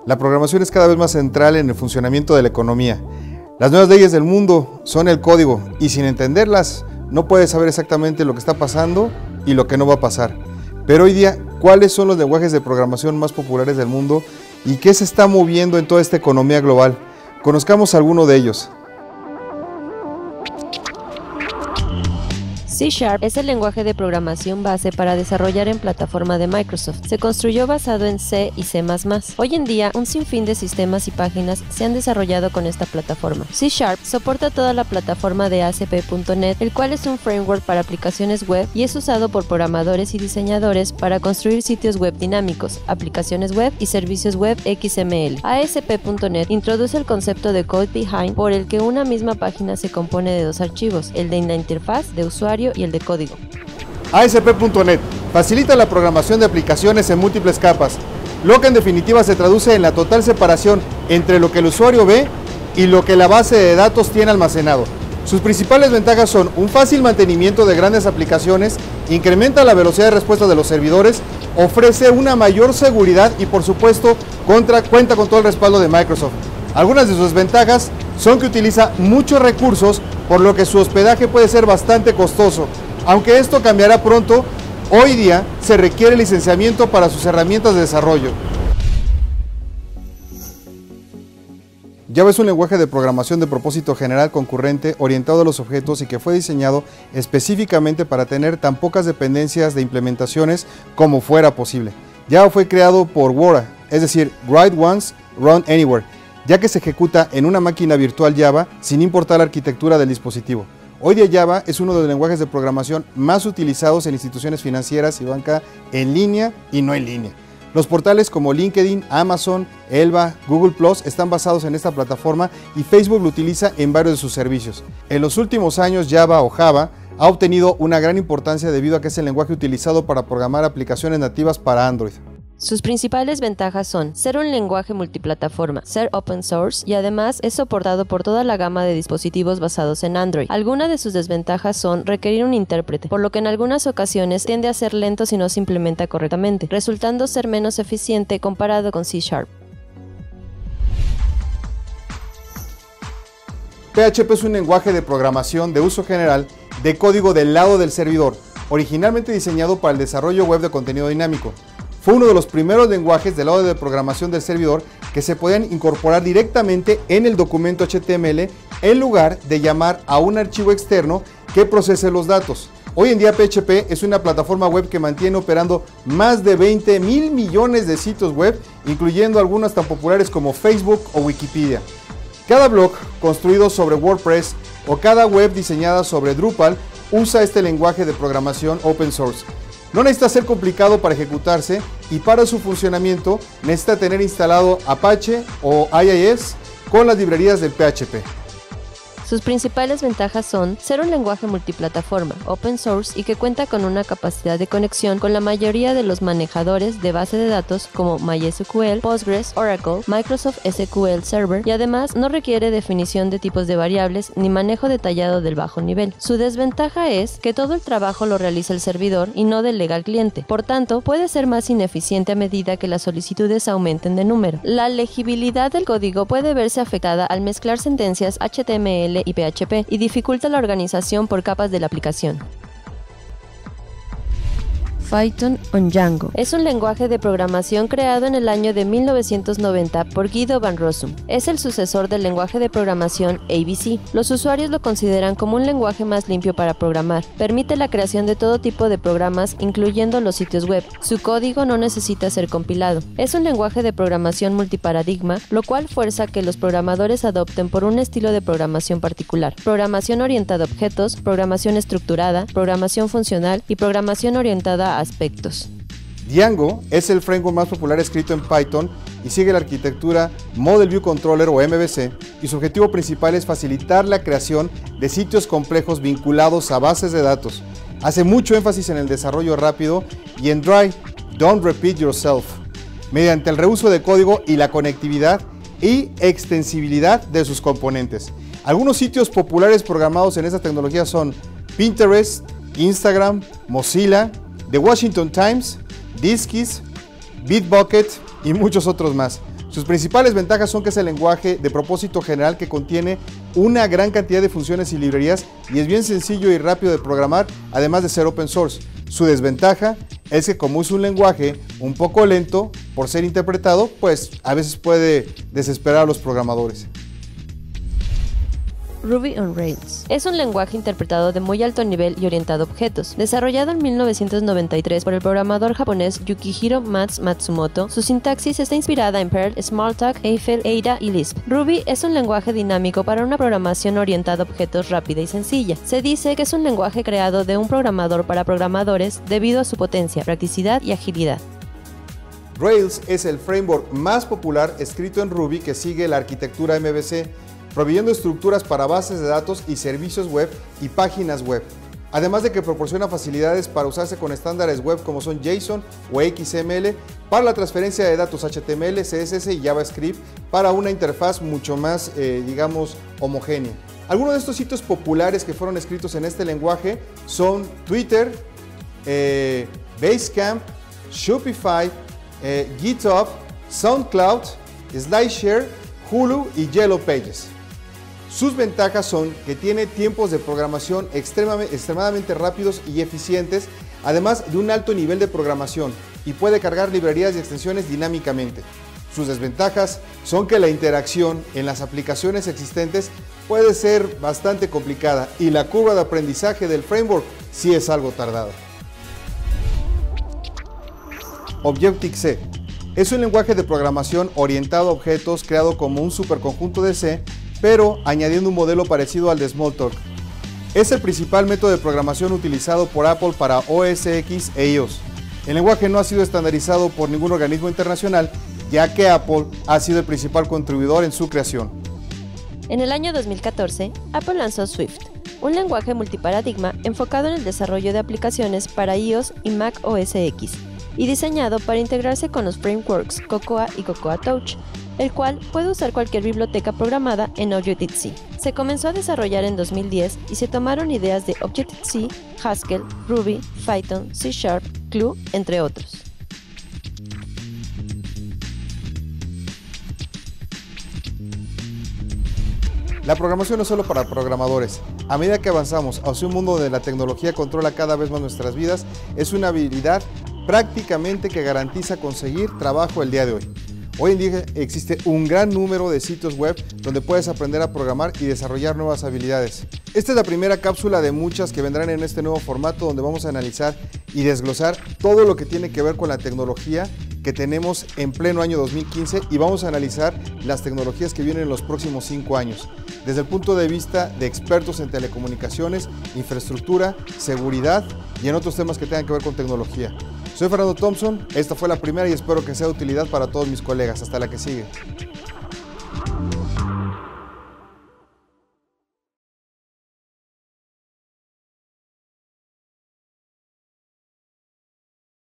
La programación es cada vez más central en el funcionamiento de la economía. Las nuevas leyes del mundo son el código y sin entenderlas no puedes saber exactamente lo que está pasando y lo que no va a pasar. Pero hoy día, ¿cuáles son los lenguajes de programación más populares del mundo y qué se está moviendo en toda esta economía global? Conozcamos alguno de ellos. C# es el lenguaje de programación base para desarrollar en plataforma de Microsoft. Se construyó basado en C y C++. Hoy en día, un sinfín de sistemas y páginas se han desarrollado con esta plataforma. C# soporta toda la plataforma de ASP.NET, el cual es un framework para aplicaciones web y es usado por programadores y diseñadores para construir sitios web dinámicos, aplicaciones web y servicios web XML. ASP.NET introduce el concepto de Code Behind, por el que una misma página se compone de dos archivos, el de la interfaz de usuario y el de código. ASP.NET facilita la programación de aplicaciones en múltiples capas, lo que en definitiva se traduce en la total separación entre lo que el usuario ve y lo que la base de datos tiene almacenado. Sus principales ventajas son un fácil mantenimiento de grandes aplicaciones, incrementa la velocidad de respuesta de los servidores, ofrece una mayor seguridad y por supuesto cuenta con todo el respaldo de Microsoft. Algunas de sus ventajas son que utiliza muchos recursos, por lo que su hospedaje puede ser bastante costoso. Aunque esto cambiará pronto, hoy día se requiere licenciamiento para sus herramientas de desarrollo. Java es un lenguaje de programación de propósito general concurrente orientado a los objetos y que fue diseñado específicamente para tener tan pocas dependencias de implementaciones como fuera posible. Java fue creado por WORA, es decir, Write Once, Run Anywhere, ya que se ejecuta en una máquina virtual Java sin importar la arquitectura del dispositivo. Hoy día Java es uno de los lenguajes de programación más utilizados en instituciones financieras y banca en línea y no en línea. Los portales como LinkedIn, Amazon, Elba, Google Plus están basados en esta plataforma y Facebook lo utiliza en varios de sus servicios. En los últimos años Java o Java ha obtenido una gran importancia debido a que es el lenguaje utilizado para programar aplicaciones nativas para Android. Sus principales ventajas son ser un lenguaje multiplataforma, ser open source y además es soportado por toda la gama de dispositivos basados en Android. Algunas de sus desventajas son requerir un intérprete, por lo que en algunas ocasiones tiende a ser lento si no se implementa correctamente, resultando ser menos eficiente comparado con C#. PHP es un lenguaje de programación de uso general de código del lado del servidor, originalmente diseñado para el desarrollo web de contenido dinámico. Fue uno de los primeros lenguajes del lado de programación del servidor que se podían incorporar directamente en el documento HTML en lugar de llamar a un archivo externo que procese los datos. Hoy en día PHP es una plataforma web que mantiene operando más de 20.000 millones de sitios web, incluyendo algunos tan populares como Facebook o Wikipedia. Cada blog construido sobre WordPress o cada web diseñada sobre Drupal usa este lenguaje de programación open source. No necesita ser complicado para ejecutarse y para su funcionamiento necesita tener instalado Apache o IIS con las librerías del PHP. Sus principales ventajas son ser un lenguaje multiplataforma, open source y que cuenta con una capacidad de conexión con la mayoría de los manejadores de base de datos como MySQL, Postgres, Oracle, Microsoft SQL Server y además no requiere definición de tipos de variables ni manejo detallado del bajo nivel. Su desventaja es que todo el trabajo lo realiza el servidor y no delega al cliente, por tanto puede ser más ineficiente a medida que las solicitudes aumenten de número. La legibilidad del código puede verse afectada al mezclar sentencias HTML y PHP y dificulta la organización por capas de la aplicación. Python o Django. Es un lenguaje de programación creado en el año de 1990 por Guido van Rossum. Es el sucesor del lenguaje de programación ABC. Los usuarios lo consideran como un lenguaje más limpio para programar. Permite la creación de todo tipo de programas, incluyendo los sitios web. Su código no necesita ser compilado. Es un lenguaje de programación multiparadigma, lo cual fuerza que los programadores adopten por un estilo de programación particular. Programación orientada a objetos, programación estructurada, programación funcional y programación orientada a aspectos. Django es el framework más popular escrito en Python y sigue la arquitectura Model View Controller o MVC, y su objetivo principal es facilitar la creación de sitios complejos vinculados a bases de datos. Hace mucho énfasis en el desarrollo rápido y en Dry, Don't Repeat Yourself, mediante el reuso de código y la conectividad y extensibilidad de sus componentes. Algunos sitios populares programados en esta tecnología son Pinterest, Instagram, Mozilla, The Washington Times, Diskeys, Bitbucket y muchos otros más. Sus principales ventajas son que es el lenguaje de propósito general que contiene una gran cantidad de funciones y librerías y es bien sencillo y rápido de programar, además de ser open source. Su desventaja es que como es un lenguaje un poco lento por ser interpretado, pues a veces puede desesperar a los programadores. Ruby on Rails. Es un lenguaje interpretado de muy alto nivel y orientado a objetos. Desarrollado en 1993 por el programador japonés Yukihiro Matsumoto, su sintaxis está inspirada en Perl, Smalltalk, Eiffel, Ada y Lisp. Ruby es un lenguaje dinámico para una programación orientada a objetos rápida y sencilla. Se dice que es un lenguaje creado de un programador para programadores debido a su potencia, practicidad y agilidad. Rails es el framework más popular escrito en Ruby que sigue la arquitectura MVC, proveyendo estructuras para bases de datos y servicios web y páginas web, además de que proporciona facilidades para usarse con estándares web como son JSON o XML para la transferencia de datos HTML, CSS y JavaScript para una interfaz mucho más, homogénea. Algunos de estos sitios populares que fueron escritos en este lenguaje son Twitter, Basecamp, Shopify, GitHub, SoundCloud, SlideShare, Hulu y Yellow Pages. Sus ventajas son que tiene tiempos de programación extremadamente rápidos y eficientes, además de un alto nivel de programación, y puede cargar librerías y extensiones dinámicamente. Sus desventajas son que la interacción en las aplicaciones existentes puede ser bastante complicada y la curva de aprendizaje del framework sí es algo tardada. Objective-C es un lenguaje de programación orientado a objetos creado como un superconjunto de C, pero añadiendo un modelo parecido al de Smalltalk. Es el principal método de programación utilizado por Apple para OS X e iOS. El lenguaje no ha sido estandarizado por ningún organismo internacional, ya que Apple ha sido el principal contribuidor en su creación. En el año 2014, Apple lanzó Swift, un lenguaje multiparadigma enfocado en el desarrollo de aplicaciones para iOS y Mac OS X, y diseñado para integrarse con los frameworks Cocoa y Cocoa Touch, el cual puede usar cualquier biblioteca programada en Objective-C. Se comenzó a desarrollar en 2010 y se tomaron ideas de Objective-C, Haskell, Ruby, Python, C#, Clue, entre otros. La programación no es solo para programadores. A medida que avanzamos hacia un mundo donde la tecnología controla cada vez más nuestras vidas, es una habilidad prácticamente que garantiza conseguir trabajo el día de hoy. Hoy en día existe un gran número de sitios web donde puedes aprender a programar y desarrollar nuevas habilidades. Esta es la primera cápsula de muchas que vendrán en este nuevo formato donde vamos a analizar y desglosar todo lo que tiene que ver con la tecnología que tenemos en pleno año 2015 y vamos a analizar las tecnologías que vienen en los próximos 5 años, desde el punto de vista de expertos en telecomunicaciones, infraestructura, seguridad y en otros temas que tengan que ver con tecnología. Soy Fernando Thompson, esta fue la primera y espero que sea de utilidad para todos mis colegas. Hasta la que sigue.